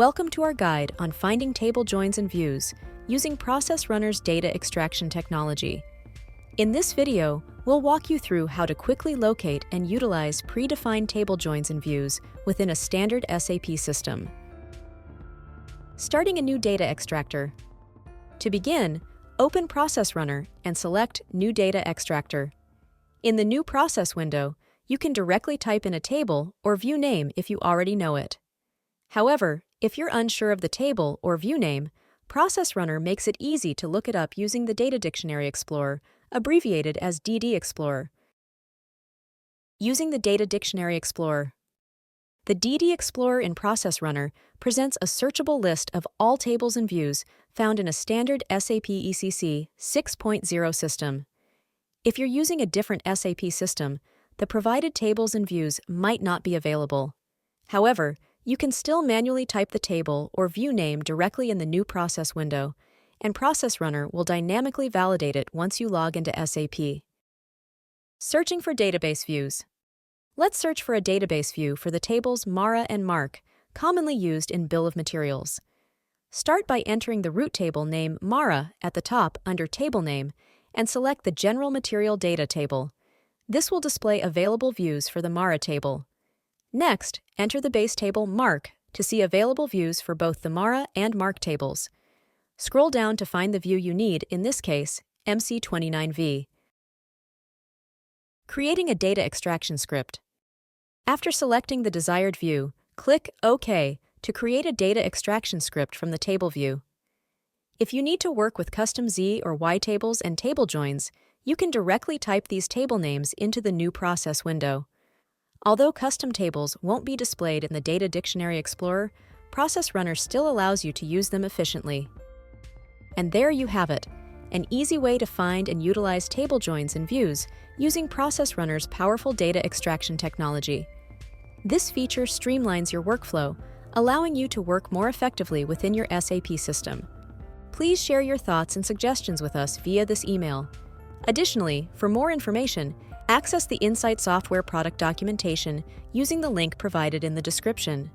Welcome to our guide on finding table joins and views using Process Runner's data extraction technology. In this video, we'll walk you through how to quickly locate and utilize predefined table joins and views within a standard SAP system. Starting a new data extractor. To begin, open Process Runner and select New Data Extractor. In the New Process window, you can directly type in a table or view name if you already know it. However, if you're unsure of the table or view name, Process Runner makes it easy to look it up using the Data Dictionary Explorer, abbreviated as DD Explorer. Using the Data Dictionary Explorer. The DD Explorer in Process Runner presents a searchable list of all tables and views found in a standard SAP ECC 6.0 system. If you're using a different SAP system, the provided tables and views might not be available. However, you can still manually type the table or view name directly in the New Process window, and Process Runner will dynamically validate it once you log into SAP. Searching for database views. Let's search for a database view for the tables MARA and MARC, commonly used in Bill of Materials. Start by entering the root table name MARA at the top under Table Name and select the General Material Data table. This will display available views for the MARA table. Next, enter the base table MARC to see available views for both the MARA and MARC tables. Scroll down to find the view you need, in this case, MC29V. Creating a data extraction script. After selecting the desired view, click OK to create a data extraction script from the table view. If you need to work with custom Z or Y tables and table joins, you can directly type these table names into the New Process window. Although custom tables won't be displayed in the Data Dictionary Explorer, Process Runner still allows you to use them efficiently. And there you have it, an easy way to find and utilize table joins and views using Process Runner's powerful data extraction technology. This feature streamlines your workflow, allowing you to work more effectively within your SAP system. Please share your thoughts and suggestions with us via this email. Additionally, for more information, access the Insight Software product documentation using the link provided in the description.